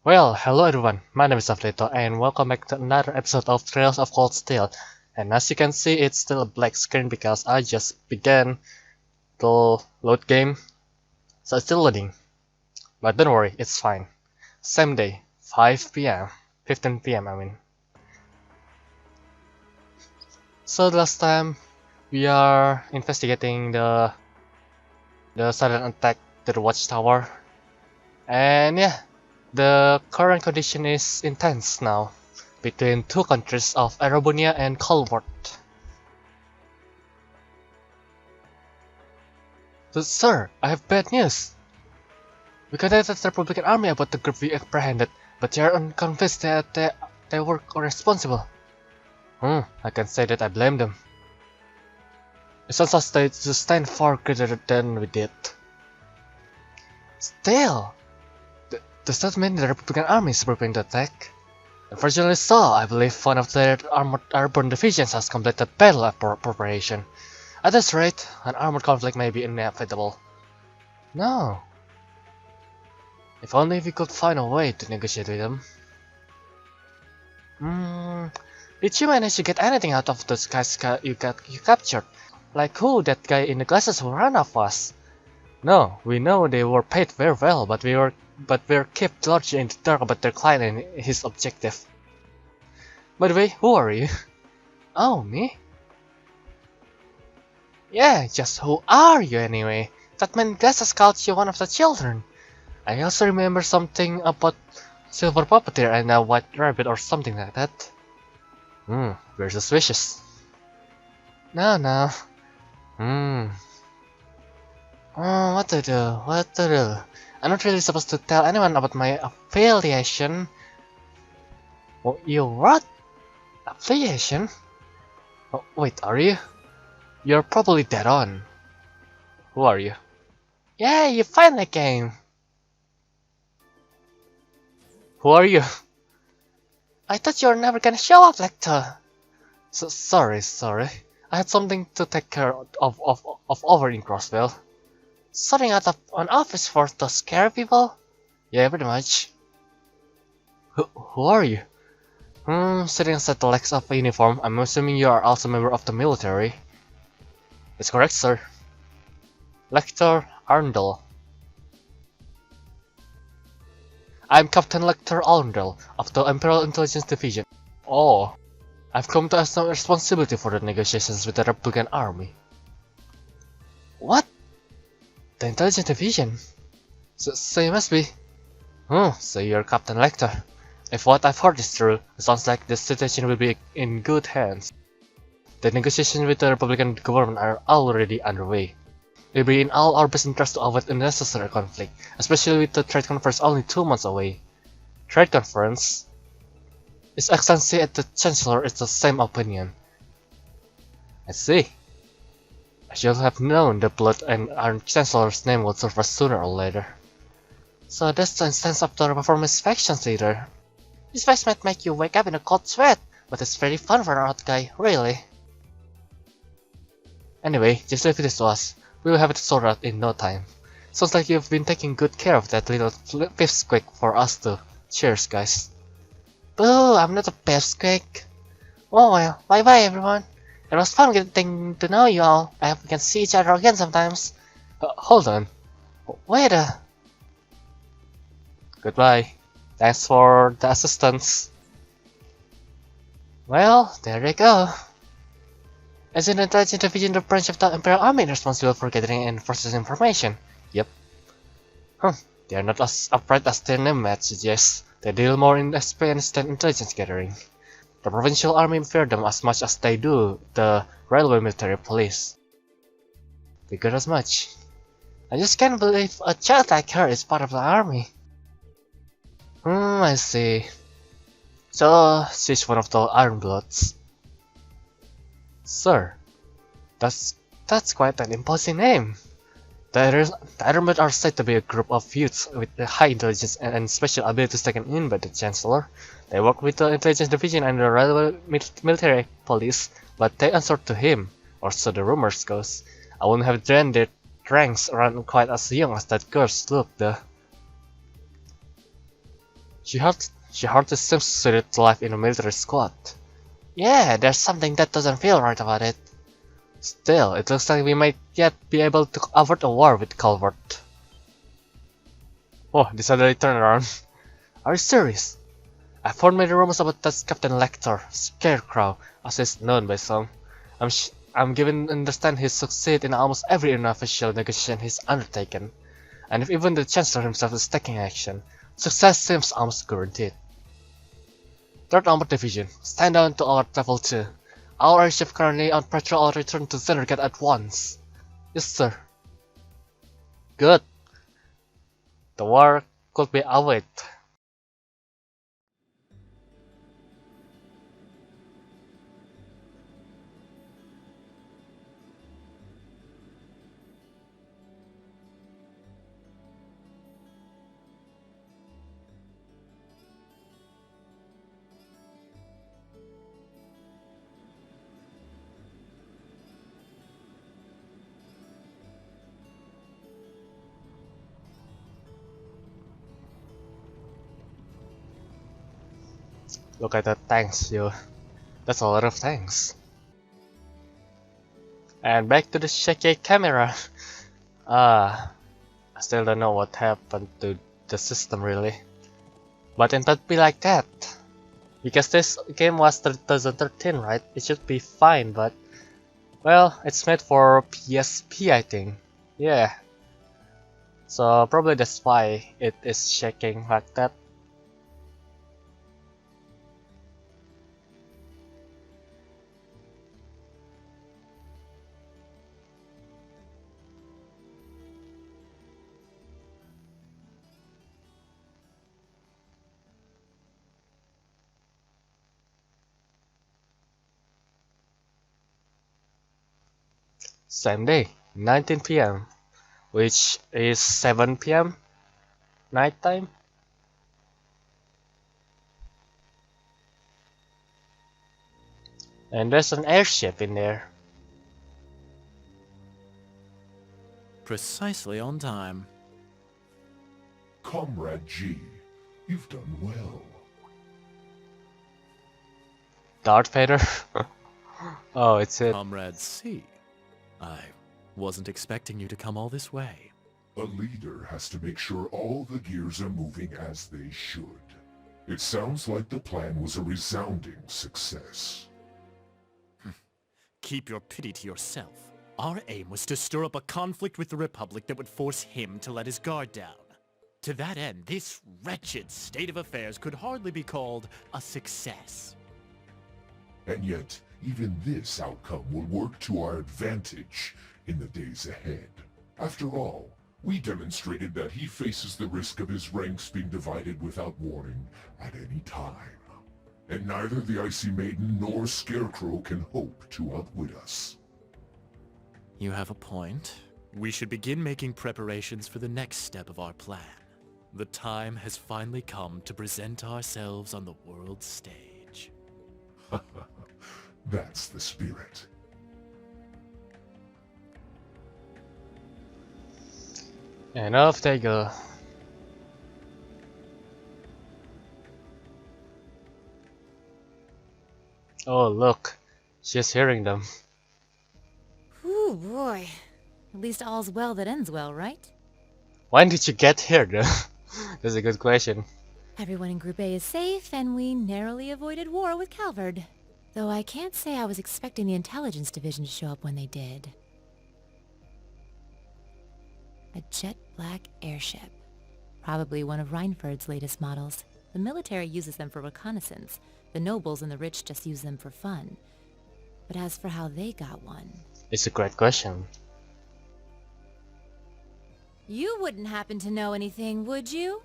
Well, hello everyone, my name is Afleto and welcome back to another episode of Trails of Cold Steel. And as you can see, it's still a black screen because I just began the load game, so it's still loading. But don't worry, it's fine. Same day, 5 p.m., 15 p.m. I mean. So the last time we are investigating the sudden attack to the watchtower, and yeah. The current condition is intense now, between two countries of Arebonia and Colbert. But sir, I have bad news. We contacted the Republican Army about the group we apprehended, but they are unconvinced that they were responsible. I can say that I blame them. It sounds like they sustained far greater than we did. Still, does that mean the Republican Army is preparing to attack? Unfortunately so, I believe one of their armored airborne divisions has completed battle preparation. At this rate, an armored conflict may be inevitable. No. If only we could find a way to negotiate with them. Did you manage to get anything out of those guys you captured? Like who, that guy in the glasses who ran off us? No, we know they were paid very well, but we're kept largely in the dark about their client and his objective. By the way, who are you? Oh, me? Yeah, just who are you anyway? That man glasses called you one of the children. I also remember something about silver puppeteer and a white rabbit or something like that. Very suspicious. No. Oh, what to do? I'm not really supposed to tell anyone about my affiliation. Oh, you what? Affiliation? Oh, wait, are you? You're probably dead on. Who are you? Yeah, you finally came. Who are you? I thought you were never gonna show up, Lecter. Sorry. I had something to take care of over in Crossville. Sorting out an office for to scare people? Yeah, pretty much. Who are you? Sitting inside the legs of a uniform, I'm assuming you are also a member of the military. That's correct, sir. Lecter Arundel. I'm Captain Lecter Arundel of the Imperial Intelligence Division. Oh, I've come to assume responsibility for the negotiations with the Republican Army. What? The Intelligence Division? So you must be... so you're Captain Lecter. If what I've heard is true, it sounds like the situation will be in good hands. The negotiations with the Republican government are already underway. It will be in all our best interest to avoid unnecessary conflict, especially with the trade conference only 2 months away. Trade conference? His Excellency at the Chancellor is the same opinion. I see. I should have known the blood and our Chancellor's name would surface sooner or later. So that's the instance of the performance factions leader. This face might make you wake up in a cold sweat, but it's very fun for an odd guy, really. Anyway, just leave it to us. We will have it sorted out in no time. Sounds like you've been taking good care of that little pipsqueak for us too. Cheers, guys. Boo, I'm not a pipsqueak. Oh well, bye bye everyone. It was fun getting to know you all. I hope we can see each other again sometimes. Hold on. Wait Goodbye. Thanks for the assistance. Well, there you go. As an intelligence division, the branch of the Imperial Army responsible for gathering and processing information. Yep. They are not as upright as their name might suggest. They deal more in experience than intelligence gathering. The provincial army fear them as much as they do the railway military police. Figured as much. I just can't believe a child like her is part of the army. I see. So, she's one of the Ironbloods. Sir, that's quite an imposing name. The Ironbloods are said to be a group of youths with high intelligence and special abilities taken in by the Chancellor. They work with the Intelligence Division and the Railway Military Police, but they answer to him, or so the rumors goes. I wouldn't have joined their ranks around quite as young as that girl looked though. She hardly seems suited to life in a military squad. Yeah, there's something that doesn't feel right about it. Still, it looks like we might yet be able to avert a war with Calvert. Oh, they suddenly turn around. Are you serious? I've heard many rumors about that Captain Lecter, Scarecrow, as he's known by some. I'm given to understand he's succeeded in almost every unofficial negotiation he's undertaken. And if even the Chancellor himself is taking action, success seems almost guaranteed. 3rd Armored Division, stand down to alert level 2. Our airship currently on patrol. I'll return to Zendergate at once. Yes, sir. Good. The war could be avoided. Look at the tanks, yo. That's a lot of tanks. And back to the shaky camera. I still don't know what happened to the system really. But it not be like that. Because this game was 2013, right? It should be fine, but... Well, it's made for PSP, I think. Yeah. So probably that's why it is shaking like that. Same day, 19 PM, which is 7 PM nighttime. And there's an airship in there. Precisely on time. Comrade G, you've done well. Darth Vader. Oh, it's it. Comrade C, I wasn't expecting you to come all this way. A leader has to make sure all the gears are moving as they should. It sounds like the plan was a resounding success. Keep your pity to yourself. Our aim was to stir up a conflict with the Republic that would force him to let his guard down. To that end, this wretched state of affairs could hardly be called a success. And yet, even this outcome will work to our advantage in the days ahead. After all, we demonstrated that he faces the risk of his ranks being divided without warning at any time. And neither the Icy Maiden nor Scarecrow can hope to outwit us. You have a point. We should begin making preparations for the next step of our plan. The time has finally come to present ourselves on the world stage. That's the spirit. And off they go. Oh look, she's hearing them. Ooh boy. At least all's well that ends well, right? When did you get here though? That's a good question. Everyone in Group A is safe, and we narrowly avoided war with Calvard. Though I can't say I was expecting the Intelligence Division to show up when they did. A jet black airship. Probably one of Reinford's latest models. The military uses them for reconnaissance. The nobles and the rich just use them for fun. But as for how they got one... It's a great question. You wouldn't happen to know anything, would you?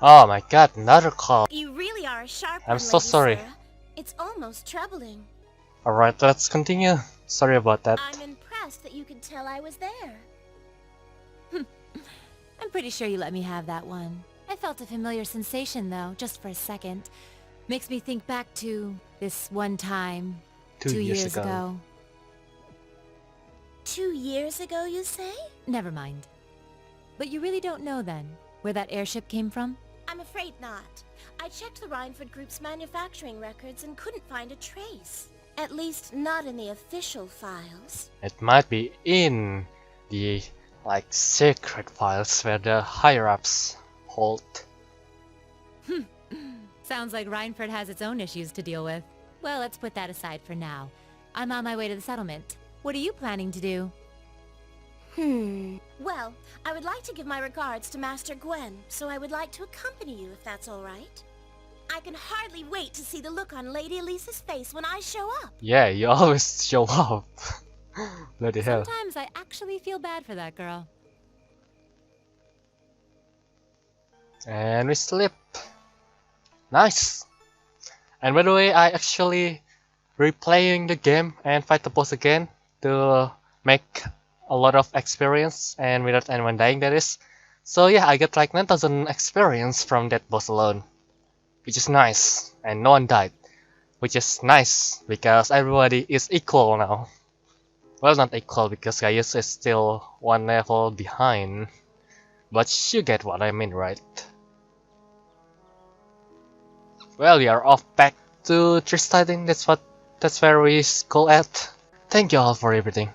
Oh my god, another call. You really are a sharp I'm one, so Lady sorry. Sarah. It's almost troubling. Alright, let's continue. Sorry about that. I'm impressed that you could tell I was there. I'm pretty sure you let me have that one. I felt a familiar sensation, though, just for a second. Makes me think back to this one time, 2 years ago. 2 2 years ago, you say? Never mind. But you really don't know then, where that airship came from? I'm afraid not. I checked the Rhineford Group's manufacturing records and couldn't find a trace. At least not in the official files. It might be in the like secret files where the higher-ups hold. Sounds like Rhineford has its own issues to deal with. Well, let's put that aside for now. I'm on my way to the settlement. What are you planning to do? Well, I would like to give my regards to Master Gwen, so I would like to accompany you if that's all right. I can hardly wait to see the look on Lady Elisa's face when I show up. Yeah, you always show up. Bloody hell. Sometimes I actually feel bad for that girl. And we slip. Nice. And by the way, I actually replaying the game and fight the boss again to make a lot of experience and without anyone dying, that is. So yeah, I get like 9,000 experience from that boss alone, which is nice, and no one died, which is nice because everybody is equal now. Well, not equal because Gaius is still one level behind, but you get what I mean, right? Well, we are off back to Trista. I think that's where we go at. Thank you all for everything.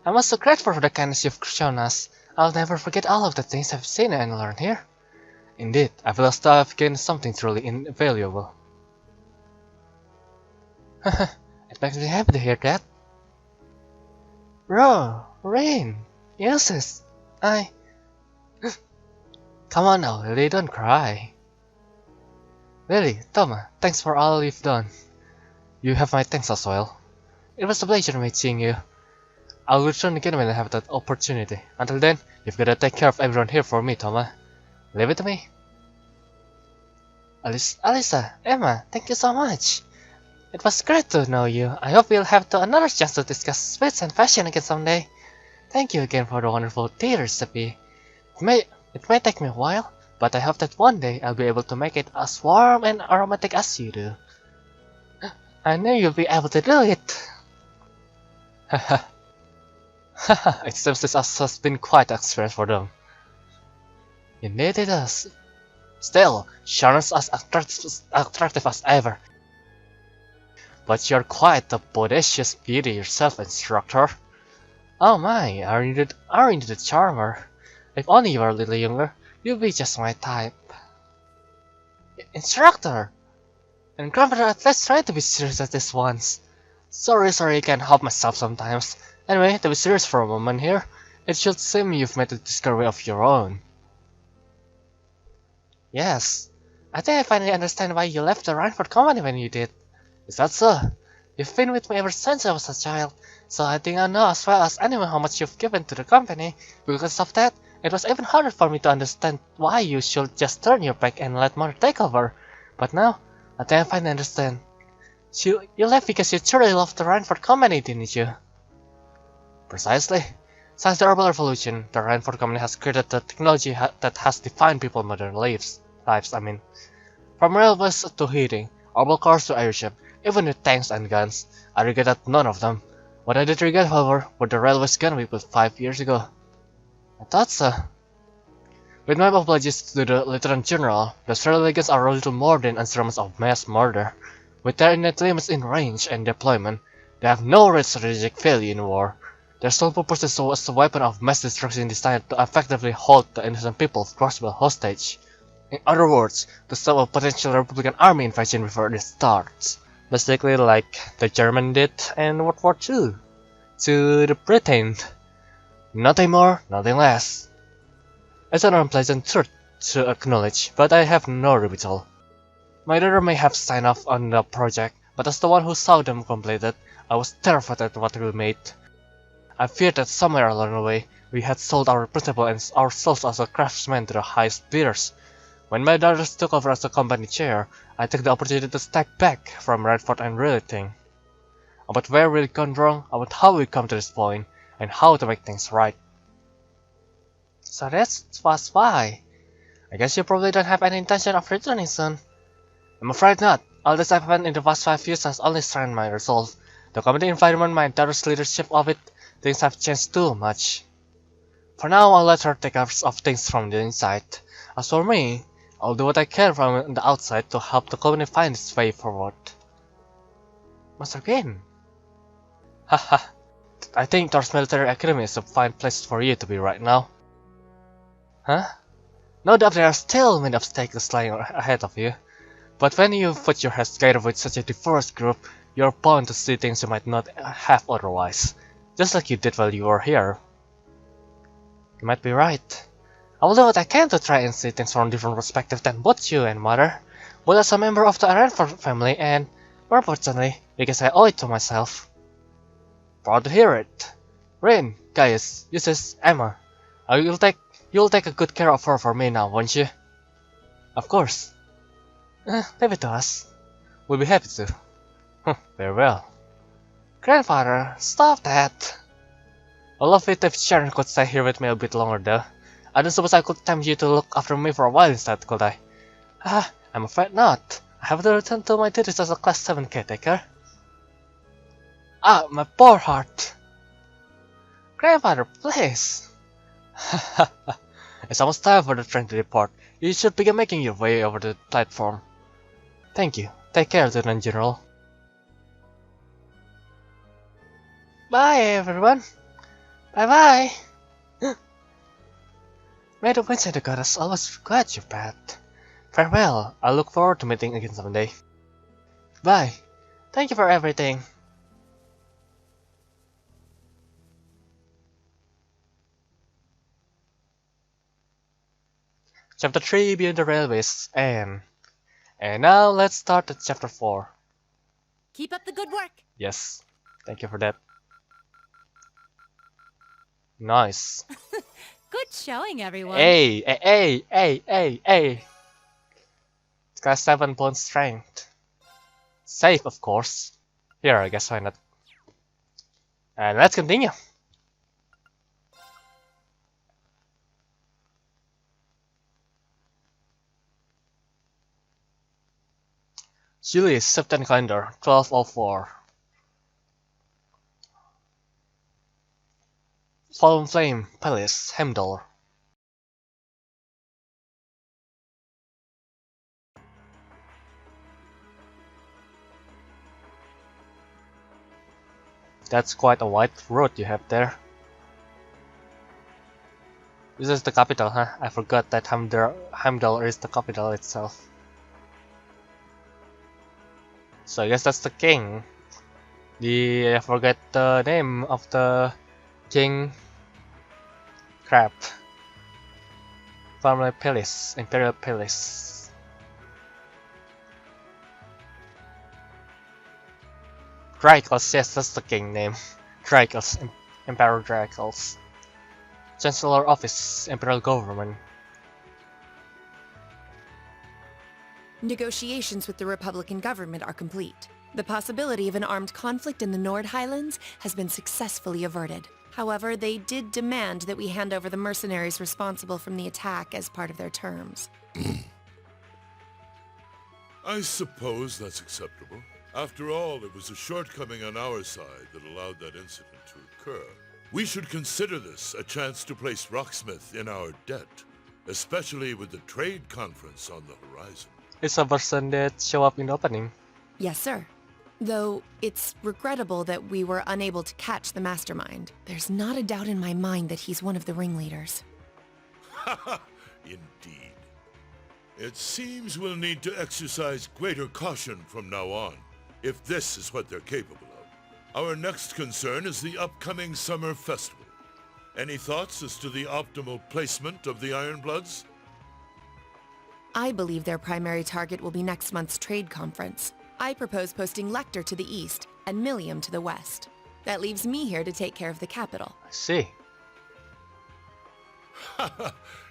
I'm also grateful for the kindness you've shown us. I'll never forget all of the things I've seen and learned here. Indeed, I feel as though I've gained something truly invaluable. It makes me happy to hear that. Rain, Eustace, Come on now, Lily, don't cry. Lily, Toma, thanks for all you've done. You have my thanks as well. It was a pleasure meeting you. I'll return again when I have that opportunity. Until then, you've gotta take care of everyone here for me, Toma. Leave it to me. Alisa, Emma, thank you so much. It was great to know you. I hope we'll have another chance to discuss sweets and fashion again someday. Thank you again for the wonderful tea recipe. It may take me a while, but I hope that one day I'll be able to make it as warm and aromatic as you do. I knew you'll be able to do it. Haha. It seems this has been quite an experience for them. Indeed it does. Still, Sharon's as attractive as ever. But you're quite a bodacious beauty yourself, instructor. Oh my, aren't you the charmer? If only you were a little younger, you'd be just my type. Instructor! And grandfather, at least try to be serious at this once. Sorry, I can't help myself sometimes. Anyway, to be serious for a moment here, it should seem you've made a discovery of your own. Yes, I think I finally understand why you left the Rhineford Company when you did. Is that so? You've been with me ever since I was a child, so I think I know as well as anyone how much you've given to the company. Because of that, it was even harder for me to understand why you should just turn your back and let Mother take over. But now, I think I finally understand. You left because you truly loved the Rhineford Company, didn't you? Precisely. Since the Herbal Revolution, the Rhineford Company has created the technology that has defined people's modern lives. From railways to heating, herbal cars to airship, even with tanks and guns, I regretted none of them. What I did regret, however, were the railways gun we built 5 years ago. I thought so. With my apologies to the Lieutenant General, the railway guns are little more than instruments of mass murder. With their innate limits in range and deployment, they have no real strategic value in war. Their sole purpose is as a weapon of mass destruction designed to effectively hold the innocent people forcibly hostage. In other words, to stop a potential Republican army invasion before it starts. Basically like the Germans did in World War II to the Britain. Nothing more, nothing less. It's an unpleasant truth to acknowledge, but I have no rebuttal. My daughter may have signed off on the project, but as the one who saw them completed, I was terrified at what we made. I feared that somewhere along the way, we had sold our principle and our souls as a craftsman to the highest bidders. When my daughters took over as a company chair, I took the opportunity to step back from Redford and really think about where we'd gone wrong, about how we come to this point, and how to make things right. So that's why. I guess you probably don't have any intention of returning soon. I'm afraid not. All this happened in the past 5 years has only strengthened my resolve. The company environment, my daughter's leadership of it, Things have changed too much. For now, I'll let her take care of things from the inside. As for me, I'll do what I can from the outside to help the company find its way forward. Master Gwen? Haha, I think Thor's military academy is a fine place for you to be right now. Huh? No doubt there are still many obstacles lying ahead of you, but when you put your heads together with such a diverse group, you're bound to see things you might not have otherwise, just like you did while you were here. You might be right. I will do what I can to try and see things from a different perspective than both you and Mother, but as a member of the Aranford family and, more importantly, because I owe it to myself. Proud to hear it. Rin, Gaius, Eustace, Emma, you'll take a good care of her for me now, won't you? Of course. Leave it to us. We'll be happy to. Very well. Grandfather, stop that! I'd love it if Sharon could stay here with me a bit longer though. I don't suppose I could tempt you to look after me for a while instead, could I? I'm afraid not. I have to return to my duties as a Class 7 caretaker. My poor heart. Grandfather, please. It's almost time for the train to depart. You should begin making your way over the platform. Thank you. Take care, Lieutenant General. Bye, everyone. Bye-bye. May the winds and the goddess always guide your path. Farewell. I look forward to meeting again someday. Bye. Thank you for everything. Chapter 3, Beyond the Railways, and now let's start at Chapter 4. Keep up the good work. Yes, thank you for that. Nice. Good showing, everyone. Hey! It's got 7 bone strength. Safe, of course. Here, I guess why not. And let's continue. Julius, September calendar, 1204. Fallen Flame, Palace, Heimdall. That's quite a wide road you have there. This is the capital, huh? I forgot that Heimdall is the capital itself. So I guess that's the king. I forget the name of the king. Crap. Family Palace, Imperial Palace. Dracos, yes, that's the king name. Dracos, Emperor Dracos. Chancellor Office, Imperial Government. Negotiations with the Republican government are complete. The possibility of an armed conflict in the Nord Highlands has been successfully averted. However, they did demand that we hand over the mercenaries responsible from the attack as part of their terms. I suppose that's acceptable. After all, it was a shortcoming on our side that allowed that incident to occur. We should consider this a chance to place Rocksmith in our debt, especially with the trade conference on the horizon. It's a person that show up in the opening. Yes, sir. Though it's regrettable that we were unable to catch the mastermind. There's not a doubt in my mind that he's one of the ringleaders. Indeed. It seems we'll need to exercise greater caution from now on, if this is what they're capable of. Our next concern is the upcoming summer festival. Any thoughts as to the optimal placement of the Ironbloods? I believe their primary target will be next month's trade conference. I propose posting Lecter to the east and Millium to the west. That leaves me here to take care of the capital. I see.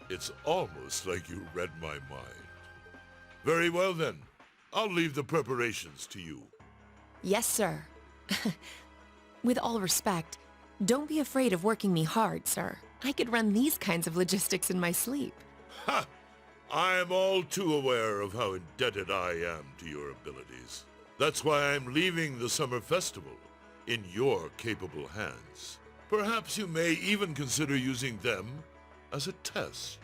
It's almost like you read my mind. Very well then. I'll leave the preparations to you. Yes, sir. With all respect, don't be afraid of working me hard, sir. I could run these kinds of logistics in my sleep. Ha! I am all too aware of how indebted I am to your abilities. That's why I'm leaving the summer festival in your capable hands. Perhaps you may even consider using them as a test.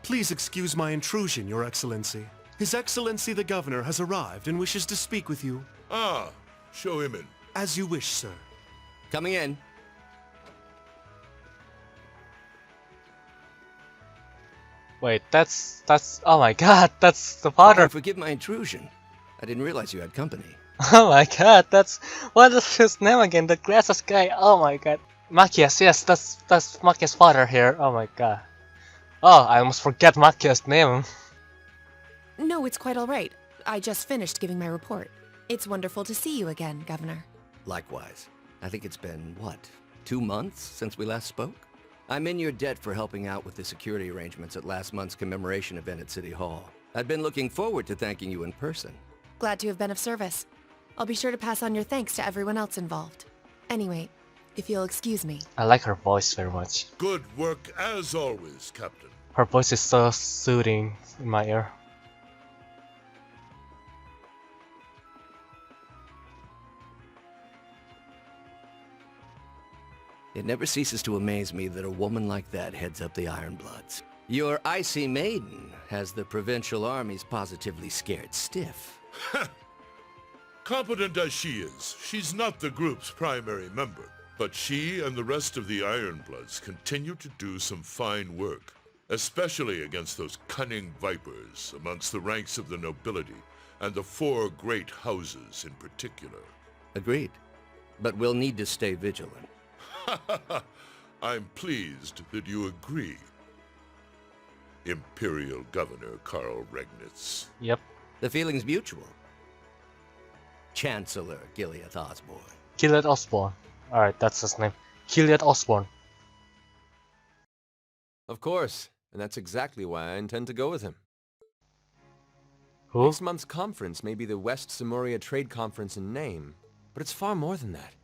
Please excuse my intrusion, Your Excellency. His Excellency the Governor has arrived and wishes to speak with you. Ah, show him in. As you wish, sir. Coming in. Wait, that's oh my god, that's the father. Forgive my intrusion. I didn't realize you had company. Oh my god, that's what is his name again? The glasses guy. Oh my god, Machias. Yes, that's Machias' father here. Oh my god. Oh, I almost forget Machias' name. No, it's quite all right. I just finished giving my report. It's wonderful to see you again, Governor. Likewise. I think it's been, what, 2 months since we last spoke? I'm in your debt for helping out with the security arrangements at last month's commemoration event at City Hall. I'd been looking forward to thanking you in person. Glad to have been of service. I'll be sure to pass on your thanks to everyone else involved. Anyway, if you'll excuse me. I like her voice very much. Good work as always, Captain. Her voice is so soothing in my ear. It never ceases to amaze me that a woman like that heads up the Ironbloods. Your icy maiden has the provincial armies positively scared stiff. Competent as she is, she's not the group's primary member. But she and the rest of the Ironbloods continue to do some fine work, especially against those cunning vipers amongst the ranks of the nobility, and the 4 great houses in particular. Agreed. But we'll need to stay vigilant. I'm pleased that you agree, Imperial Governor Karl Regnitz. Yep. The feeling's mutual. Chancellor Gilead Osborne. Gilead Osborne. Alright, that's his name. Gilead Osborne. Of course, and that's exactly why I intend to go with him. Who? Next month's conference may be the West Samuria Trade Conference in name, but it's far more than that.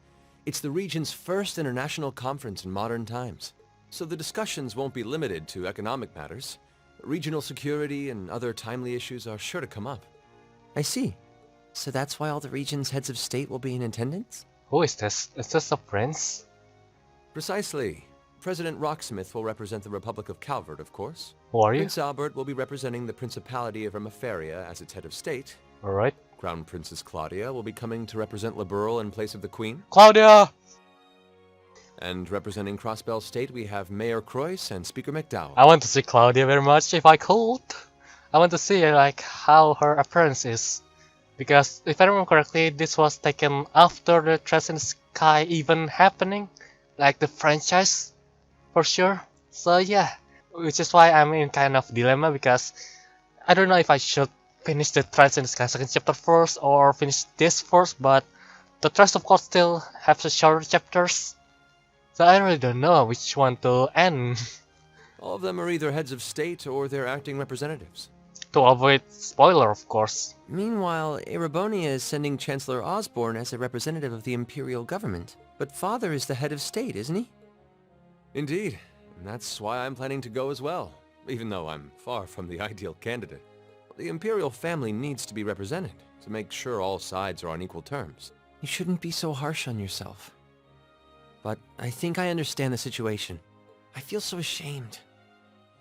It's the region's first international conference in modern times. So the discussions won't be limited to economic matters. Regional security and other timely issues are sure to come up. I see. So that's why all the region's heads of state will be in attendance? Who is this? Is this a prince? Precisely. President Rocksmith will represent the Republic of Calvert, of course. Who are you? Prince Albert will be representing the Principality of Ermaferia as its head of state. Alright. Crown Princess Claudia will be coming to represent Liberl in place of the Queen. Claudia! And representing Crossbell State, we have Mayor Croyce and Speaker McDowell. I want to see Claudia very much if I could. I want to see like how her appearance is. Because if I remember correctly, this was taken after the Threats in the Sky even happening. Like the franchise, for sure. So yeah, which is why I'm in kind of dilemma because I don't know if I should finish the Threats in the Sky second chapter first or finish this first, but the Threats of course still have the shorter chapters. So I really don't know which one to end. All of them are either heads of state or their acting representatives. To avoid spoiler, of course. Meanwhile, Erebonia is sending Chancellor Osborne as a representative of the Imperial government. But Father is the head of state, isn't he? Indeed, and that's why I'm planning to go as well, even though I'm far from the ideal candidate. The Imperial family needs to be represented to make sure all sides are on equal terms. You shouldn't be so harsh on yourself. But I think I understand the situation. I feel so ashamed.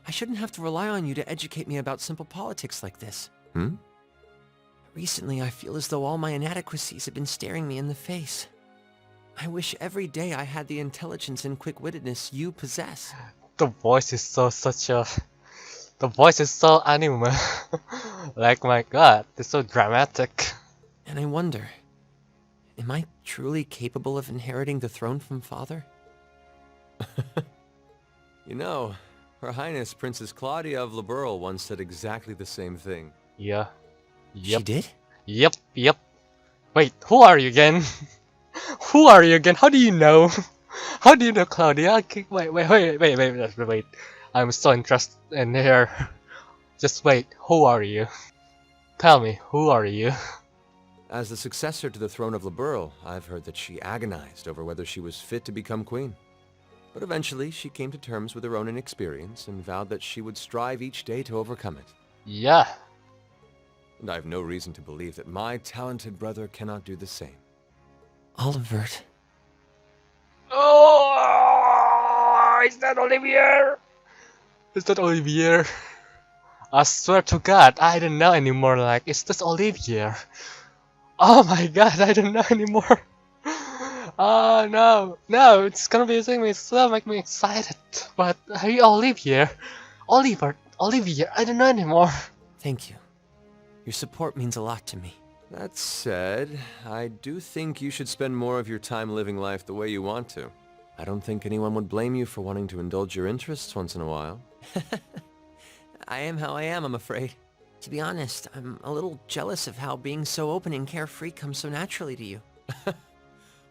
I shouldn't have to rely on you to educate me about simple politics like this. Recently, I feel as though all my inadequacies have been staring me in the face. I wish every day I had the intelligence and quick-wittedness you possess. The voice is the voice is so anime. Like my god, it's so dramatic. And I wonder, am I truly capable of inheriting the throne from Father? You know, Her Highness Princess Claudia of Liberl once said exactly the same thing. Yeah. Yep. She did? Yep. Wait, who are you again? Who are you again? How do you know? How do you know Claudia? Okay, wait. I'm so interested in here. Just wait, who are you? Tell me, who are you? As the successor to the throne of Liberl, I've heard that she agonized over whether she was fit to become queen. But eventually, she came to terms with her own inexperience and vowed that she would strive each day to overcome it. Yeah. and I have no reason to believe that my talented brother cannot do the same. Olivert. Oh, is that Olivier? Is that Olivier? I swear to God, I don't know anymore. Like, is this Olivier? Oh my God, I don't know anymore. Oh no, no, it's gonna be a thing. It still make me excited. But are you Olivier? Olivier, I don't know anymore. Thank you. Your support means a lot to me. That said, I do think you should spend more of your time living life the way you want to. I don't think anyone would blame you for wanting to indulge your interests once in a while. I am how I am, I'm afraid. To be honest, I'm a little jealous of how being so open and carefree comes so naturally to you.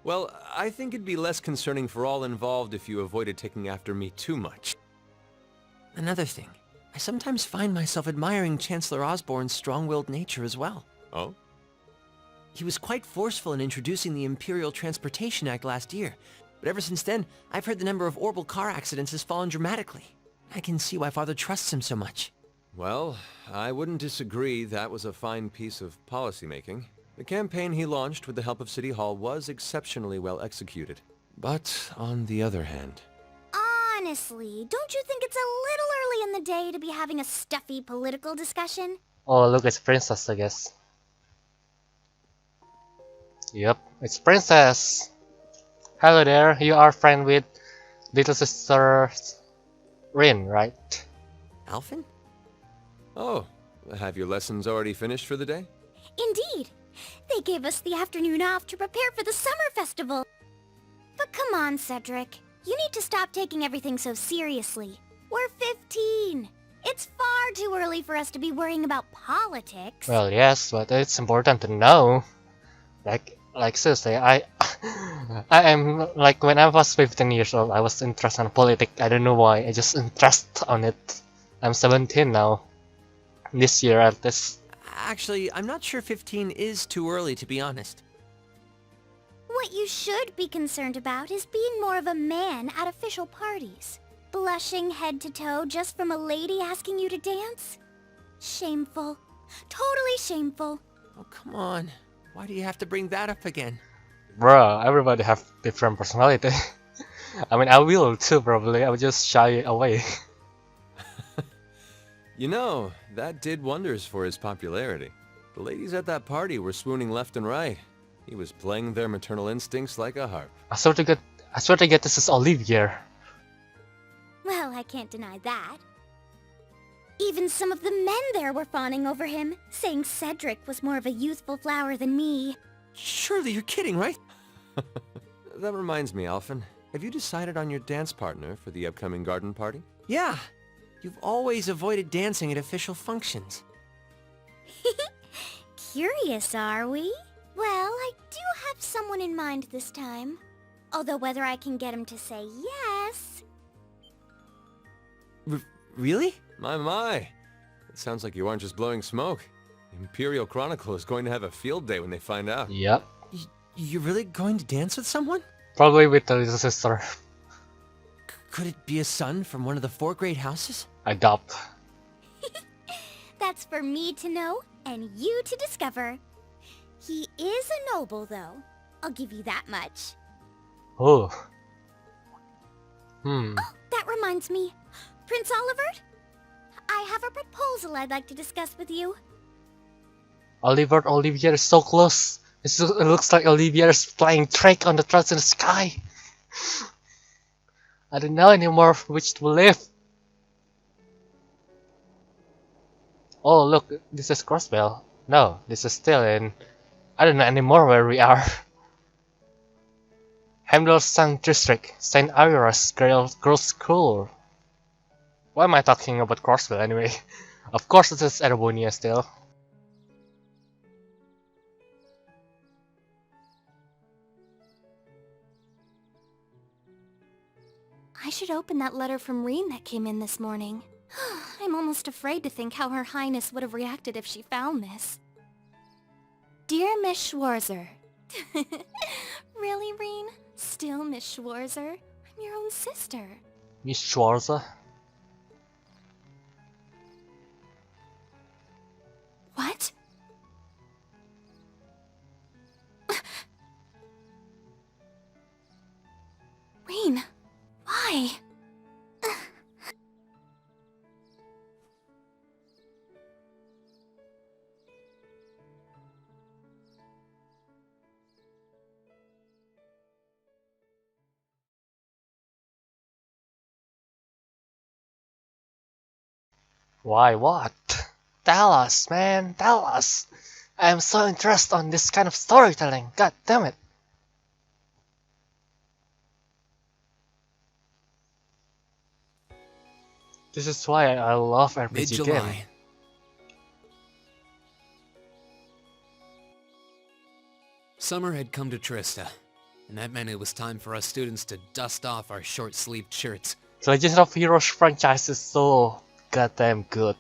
Well, I think it'd be less concerning for all involved if you avoided taking after me too much. Another thing, I sometimes find myself admiring Chancellor Osborne's strong-willed nature as well. Oh? He was quite forceful in introducing the Imperial Transportation Act last year, but ever since then, I've heard the number of orbital car accidents has fallen dramatically. I can see why Father trusts him so much. Well, I wouldn't disagree that was a fine piece of policymaking. The campaign he launched with the help of City Hall was exceptionally well executed. But on the other hand... Honestly, don't you think it's a little early in the day to be having a stuffy political discussion? Oh, look, it's Princess, I guess. Yep, it's Princess. Hello there, you are friend with little sister Rin, right? Alphen? Oh, have your lessons already finished for the day? Indeed. They gave us the afternoon off to prepare for the summer festival. But come on, Cedric. You need to stop taking everything so seriously. We're 15. It's far too early for us to be worrying about politics. Well, yes, but it's important to know. Like seriously, I am like when I was 15 years old, I was interested in politics. I don't know why. I just interested on it. I'm 17 now. This year at this. Actually, I'm not sure 15 is too early, to be honest. What you should be concerned about is being more of a man at official parties. Blushing head to toe just from a lady asking you to dance? Shameful. Totally shameful. Oh, come on. Why do you have to bring that up again? Bruh, everybody have different personality. I mean, I will too probably. I will just shy away. You know, that did wonders for his popularity. The ladies at that party were swooning left and right. He was playing their maternal instincts like a harp. I swear to get this is Olivier. Well, I can't deny that. Even some of the men there were fawning over him, saying Cedric was more of a youthful flower than me. Surely you're kidding, right? That reminds me, Alphen. Have you decided on your dance partner for the upcoming garden party? Yeah. You've always avoided dancing at official functions. Curious, are we? Well, I do have someone in mind this time. Although whether I can get him to say yes... Really? My. It sounds like you aren't just blowing smoke. Imperial Chronicle is going to have a field day when they find out. Yep. You're really going to dance with someone? Probably with the little sister. Could it be a son from one of the 4 great houses? I doubt. That's for me to know, and you to discover. He is a noble, though. I'll give you that much. Oh. Oh, that reminds me. Prince Olivert? I have a proposal I'd like to discuss with you. Olivier is so close. It looks like Olivier is flying Drake on the clouds in the sky. I don't know anymore which to believe. Oh look, this is Crossbell. No, this is still in... I don't know anymore where we are. Heimdallsang District, St. Ira's Girls' School. Why am I talking about Crossbell anyway? Of course it is Erebonia still. I should open that letter from Reen that came in this morning. I'm almost afraid to think how Her Highness would have reacted if she found this. Dear Miss Schwarzer. Really, Reen? Still Miss Schwarzer? I'm your own sister. Miss Schwarzer? What? Rean, why? Why what? Tell us, man, tell us. I am so interested on this kind of storytelling, god damn it. This is why I love RPG Mid-July. game. Summer had come to Trista, and that meant it was time for us students to dust off our short-sleeved shirts. The Legend of Heroes franchise is so goddamn good.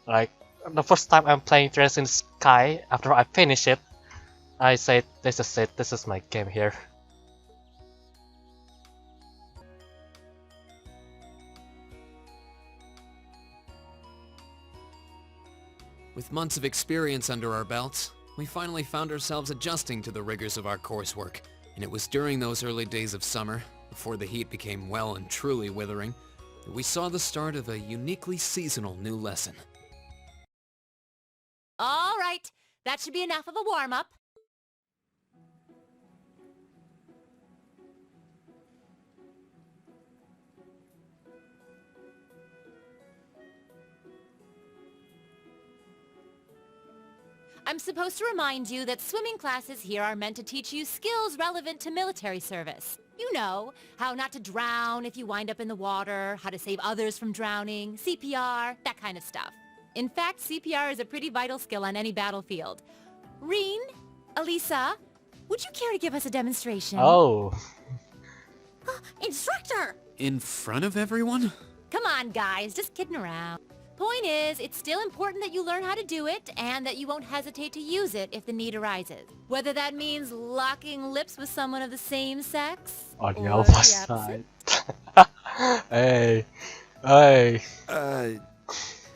Like, the first time I'm playing Trails in the Sky, after I finish it, I said, this is it, this is my game here. With months of experience under our belts, we finally found ourselves adjusting to the rigors of our coursework, and it was during those early days of summer, before the heat became well and truly withering, that we saw the start of a uniquely seasonal new lesson. All right, that should be enough of a warm-up. I'm supposed to remind you that swimming classes here are meant to teach you skills relevant to military service. You know, how not to drown if you wind up in the water, how to save others from drowning, CPR, that kind of stuff. In fact, CPR is a pretty vital skill on any battlefield. Rean, Elisa, would you care to give us a demonstration? Oh. Instructor! In front of everyone? Come on, guys, just kidding around. Point is, it's still important that you learn how to do it, and that you won't hesitate to use it if the need arises. Whether that means locking lips with someone of the same sex, On the or opposite opposite. side. Hey. Hey.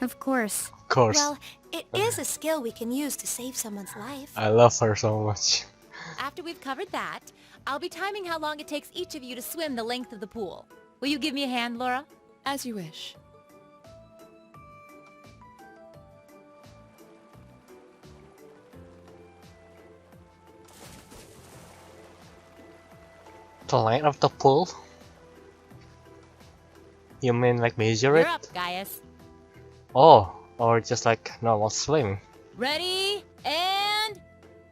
Of course. Of course. Well, it is a skill we can use to save someone's life. I love her so much. After we've covered that, I'll be timing how long it takes each of you to swim the length of the pool. Will you give me a hand, Laura? As you wish. The length of the pool? You mean like measure it? You're up, Gaius. Oh, or just like normal swim. Ready, and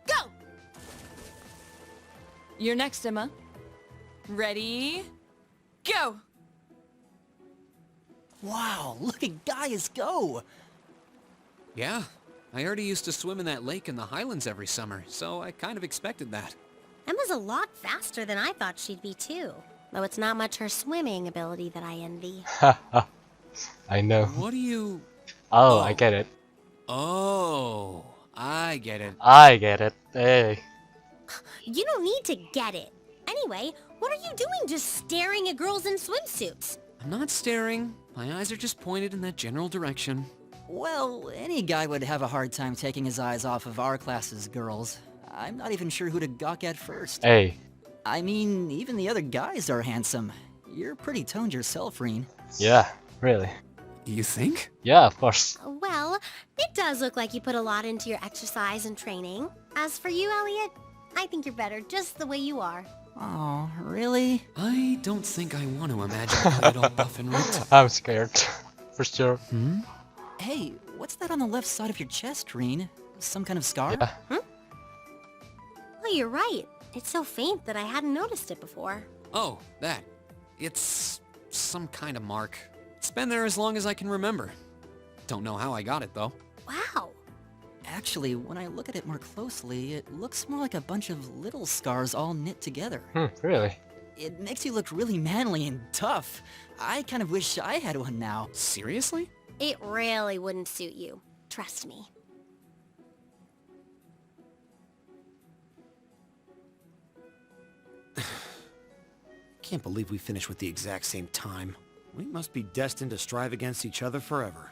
go! You're next, Emma. Ready, go! Wow, look at Gaius go! Yeah, I already used to swim in that lake in the Highlands every summer, so I kind of expected that. Emma's a lot faster than I thought she'd be, too. Though it's not much her swimming ability that I envy. I know. What do you... Oh, I get it. Oh, I get it. I get it. Hey. You don't need to get it. Anyway, what are you doing just staring at girls in swimsuits? I'm not staring. My eyes are just pointed in that general direction. Well, any guy would have a hard time taking his eyes off of our class's girls. I'm not even sure who to gawk at first. Hey. I mean, even the other guys are handsome. You're pretty toned yourself, Rean. Yeah, really. You think? Yeah, of course. Well, it does look like you put a lot into your exercise and training. As for you, Elliot, I think you're better just the way you are. Oh, really? I don't think I want to imagine quite all buff and ripped. I'm scared. For sure. Hey, what's that on the left side of your chest, Rean? Some kind of scar? Yeah. Well, you're right. It's so faint that I hadn't noticed it before. Oh, that. It's some kind of mark. It's been there as long as I can remember. Don't know how I got it, though. Wow. Actually, when I look at it more closely, it looks more like a bunch of little scars all knit together. Really? It makes you look really manly and tough. I kind of wish I had one now. Seriously? It really wouldn't suit you. Trust me. Can't believe we finished with the exact same time. We must be destined to strive against each other forever.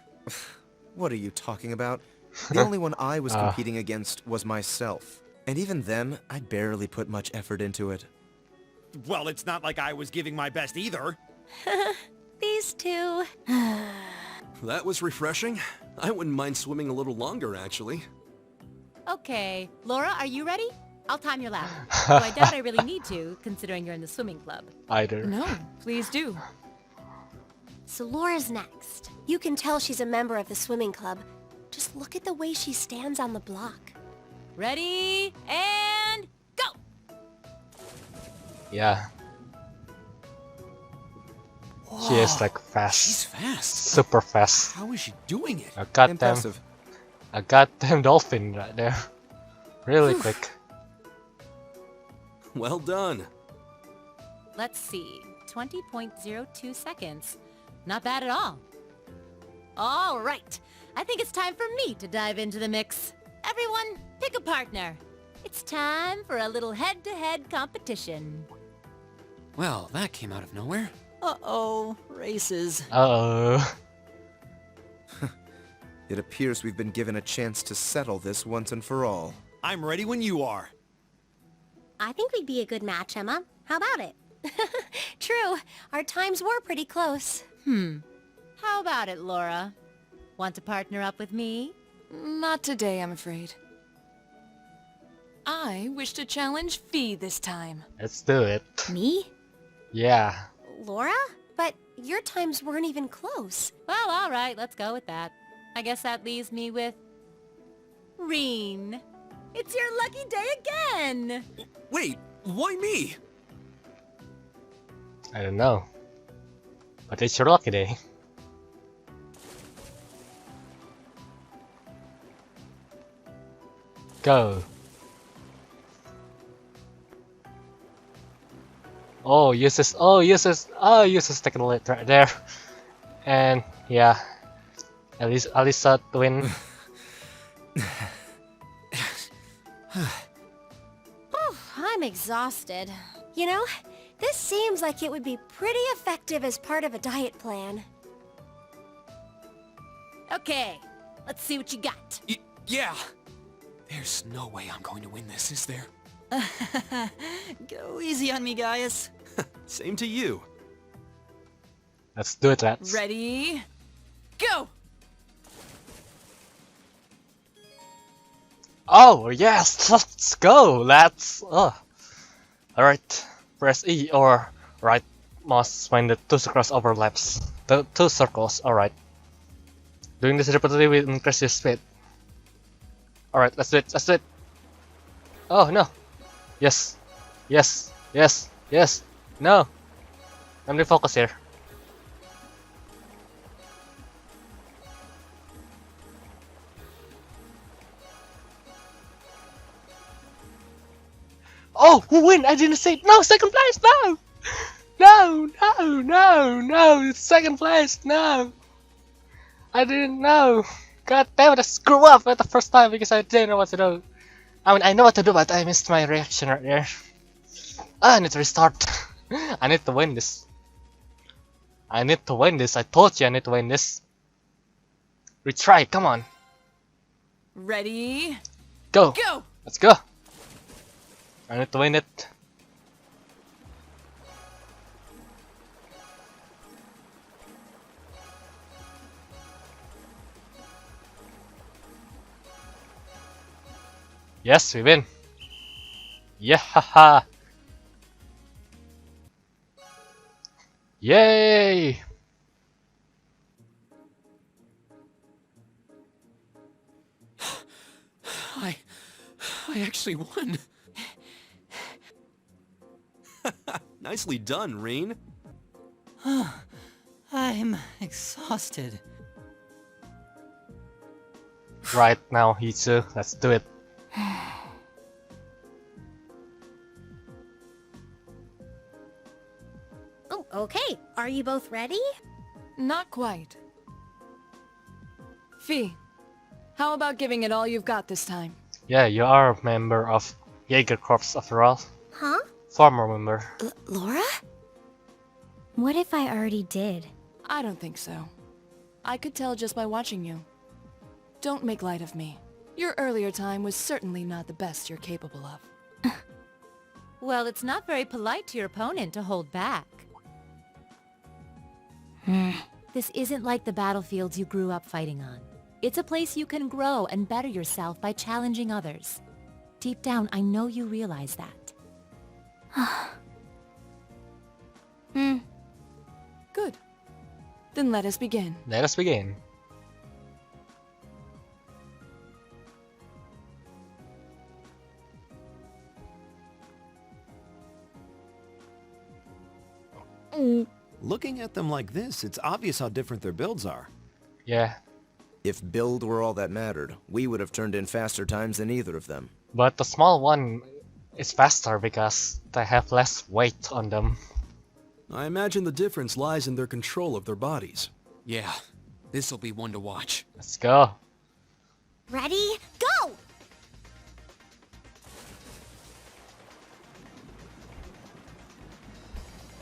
What are you talking about? The only one I was competing against was myself. And even then, I barely put much effort into it. Well, it's not like I was giving my best either. These two. That was refreshing. I wouldn't mind swimming a little longer, actually. Okay, Laura, are you ready? I'll time your lap. Though I doubt I really need to, considering you're in the swimming club. Either. No, please do. So Laura's next. You can tell she's a member of the swimming club. Just look at the way she stands on the block. Ready, and go! Yeah. She is like fast. She's fast. Super fast. How is she doing it? Impressive. A goddamn dolphin right there. Really quick. Well done. Let's see, 20.02 seconds. Not bad at all. All right, I think it's time for me to dive into the mix. Everyone, pick a partner. It's time for a little head-to-head competition. Well, that came out of nowhere. Uh-oh, races. Uh-oh. It appears we've been given a chance to settle this once and for all. I'm ready when you are. I think we'd be a good match, Emma. How about it? True, our times were pretty close. How about it, Laura? Want to partner up with me? Not today, I'm afraid. I wish to challenge Fee this time. Let's do it. Me? Yeah. Laura? But your times weren't even close. Well, all right, let's go with that. I guess that leaves me with... Reen. It's your lucky day again! Wait, why me? I don't know. But it's your lucky day. Go. Uses taking lit right there. And yeah. Alisa win. I'm exhausted. You know, this seems like it would be pretty effective as part of a diet plan. Okay, let's see what you got. Yeah. There's no way I'm going to win this, is there? Go easy on me, Gaius. Same to you. Let's do it, lads. Ready? Go! Oh, yes! Let's go, lads! Alright, press E or right mouse when the two circles overlaps. The two circles, alright. Doing this repeatedly will increase your speed. Alright, let's do it, Oh, no! Yes! No! Let me focus here. Oh, who win? I didn't say it. No, second place. No, second place. No, I didn't know. God damn it! I screwed up at the first time because I didn't know what to do. I mean, I know what to do, but I missed my reaction right there. I need to restart. I need to win this. I told you I need to win this. Retry. Come on. Ready? Go. Go! Let's go. I need to win it. Yes, we win. Yeah, haha. Yay! I actually won. Nicely done, Reen. I'm exhausted. Right now, Hitsu, let's do it. Oh, okay. Are you both ready? Not quite. Fee, how about giving it all you've got this time? Yeah, you are a member of Jaeger Corps after all. Huh? Former member. Laura? What if I already did? I don't think so. I could tell just by watching you. Don't make light of me. Your earlier time was certainly not the best you're capable of. Well, it's not very polite to your opponent to hold back. This isn't like the battlefields you grew up fighting on. It's a place you can grow and better yourself by challenging others. Deep down, I know you realize that. Good. Then let us begin. Let us begin. Looking at them like this, it's obvious how different their builds are. Yeah, If build were all that mattered, we would have turned in faster times than either of them. but the small one is faster because they have less weight on them. I imagine the difference lies in their control of their bodies. Yeah, this'll be one to watch. Let's go. Ready? Go!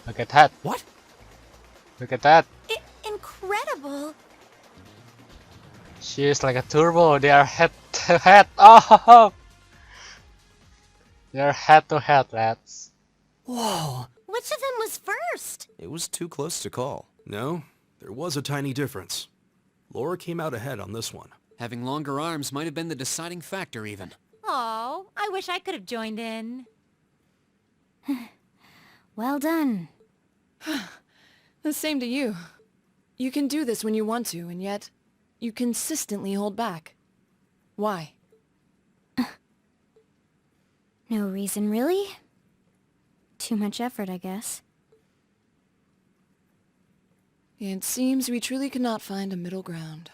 Look at that. What? Look at that. Incredible! She is like a turbo. They are head to head. Oh! They are head to head, lads. Whoa! Which of them was first? It was too close to call. No, there was a tiny difference. Laura came out ahead on this one. Having longer arms might have been the deciding factor even. Oh, I wish I could have joined in. Well done. The same to you. You can do this when you want to, and yet you consistently hold back. Why? No reason, really? Too much effort, I guess. It seems we truly cannot find a middle ground.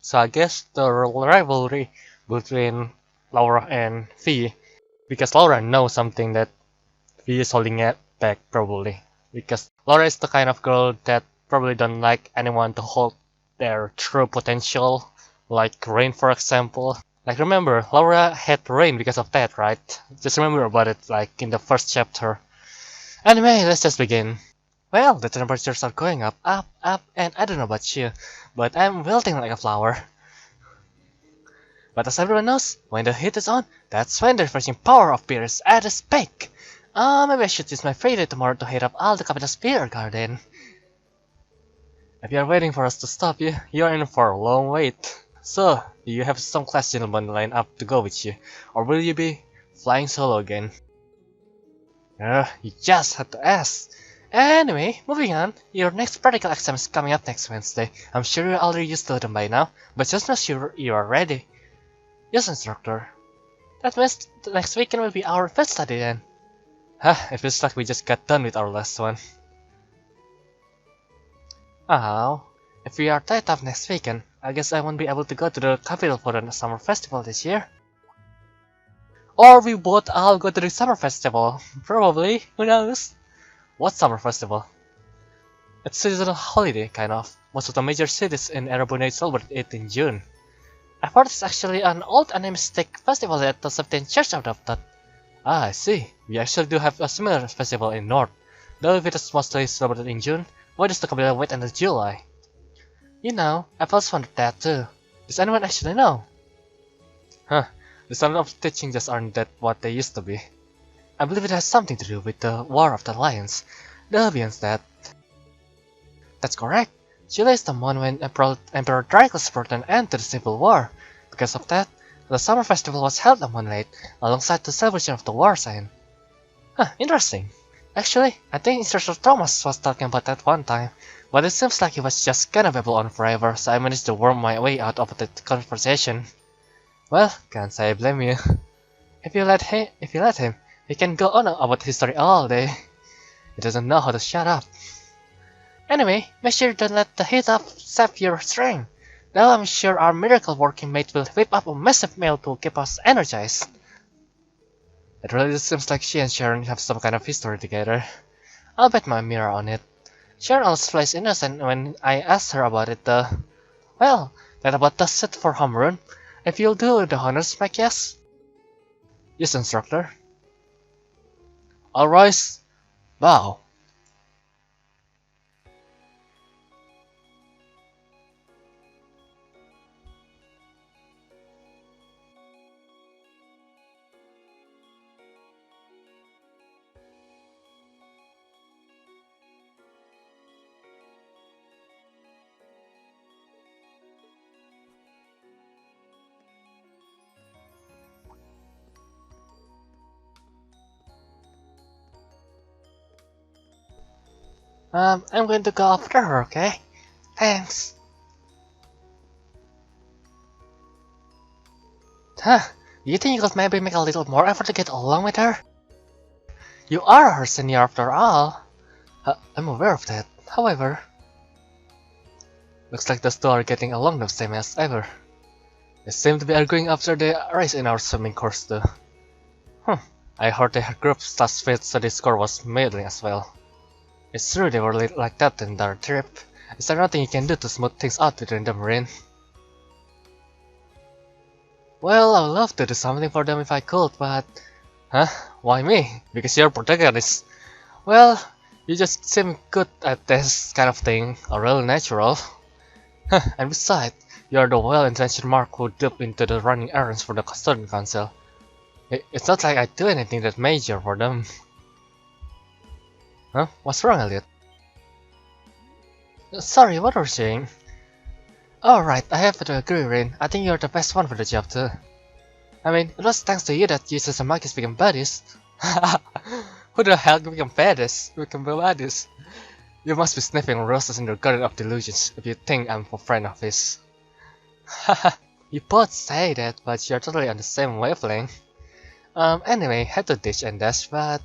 So I guess the rivalry between Laura and V, because Laura knows something that V is holding it back probably. Because Laura is the kind of girl that probably don't like anyone to hold their true potential, like Rain for example. Like remember, Laura had Rain because of that, right? Just remember about it like in the first chapter. Anyway, let's just begin. Well, the temperatures are going up, and I don't know about you, but I'm wilting like a flower. But as everyone knows, when the heat is on, that's when the refreshing power appears at its peak. Maybe I should use my free day tomorrow to heat up all the capital's beer garden. If you are waiting for us to stop you, you are in for a long wait. So, do you have some class gentlemen lined up to go with you, or will you be flying solo again? You just had to ask. Anyway, moving on, your next practical exam is coming up next Wednesday. I'm sure you're already used to them by now, but just make sure you are ready. Yes, instructor. That means the next weekend will be our first study then. It feels like we just got done with our last one. Oh, if we are tied up next weekend, I guess I won't be able to go to the capital for the summer festival this year. Or we both all go to the summer festival. Probably, who knows? What summer festival? It's seasonal holiday, kind of. Most of the major cities in Erebor celebrate it in June. I thought it's actually an old animistic festival that the Septain Church adopted. Ah, I see. We actually do have a similar festival in North. Though if it is mostly celebrated in June, why does the capital wait until July? You know, I've also wondered that too. Does anyone actually know? The standard of teaching just aren't that what they used to be. I believe it has something to do with the War of the Lions. The Albions that... That's correct. July is the month when Emperor Dracula's brought an end to the Civil War. Because of that, the summer festival was held a month late, alongside the celebration of the war sign. Interesting. Actually, I think Instructor Thomas was talking about that one time, but it seems like he was just gonna babble on forever, so I managed to worm my way out of that conversation. Well, can't say I blame you. If you let him, he can go on about history all day. He doesn't know how to shut up. Anyway, make sure you don't let the heat up sap your strength. Though I'm sure our miracle working mate will whip up a massive meal to keep us energized. It really seems like she and Sharon have some kind of history together. I'll bet my mirror on it. Sharon always plays innocent when I asked her about it though. Well, that about does it for homeroom. If you'll do the honors, Mac, yes? Yes, instructor. All rise. Bow. I'm going to go after her, okay? Thanks. Huh? You think you could maybe make a little more effort to get along with her? You are her senior after all. I'm aware of that. However, looks like the two are getting along the same as ever. They seem to be arguing after the race in our swimming course too. I heard their group's last fit, so the score was middling as well. It's true they were like that in their trip. Is there nothing you can do to smooth things out between them, Rin? Well, I would love to do something for them if I could, but... Huh? Why me? Because you're protagonist. Well, you just seem good at this kind of thing, or really natural. And besides, you're the well-intentioned Mark who dip into the running errands for the student council. It's not like I do anything that major for them. Huh? What's wrong, Elliot? Sorry, what were you saying? Alright, I have to agree, Rin. I think you're the best one for the job too. I mean, it was thanks to you that Jesus and Marcus became buddies. Who the hell became buddies? You must be sniffing roses in the garden of delusions if you think I'm a friend of his. You both say that, but you're totally on the same wavelength. Anyway, had to ditch and dash, but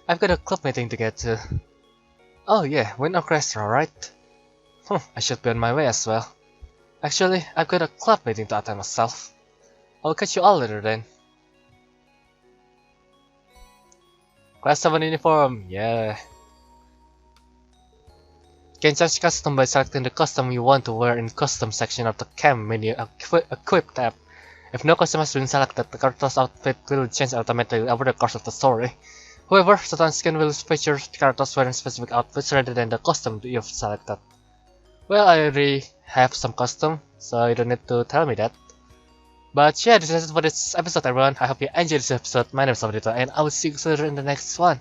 I've got a club meeting to get to. Oh yeah, Wind Orchestra, right? I should be on my way as well. Actually, I've got a club meeting to attend myself. I'll catch you all later then. Class 7 uniform, yeah. You can change custom by selecting the costume you want to wear in custom section of the camp menu equip tab. If no costume has been selected, the character's outfit will change automatically over the course of the story. However, certain skin will feature characters wearing specific outfits rather than the costume you've selected. Well, I already have some costume, so you don't need to tell me that. But yeah, this is it for this episode, everyone. I hope you enjoyed this episode. My name is Sabadito, and I will see you soon in the next one.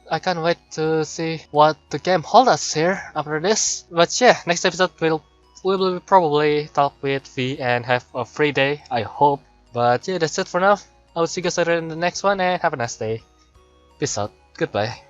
I can't wait to see what the game holds us here after this. But yeah, next episode we will probably talk with V and have a free day, I hope. But yeah, that's it for now. I will see you guys later in the next one, and have a nice day. Peace out. Goodbye.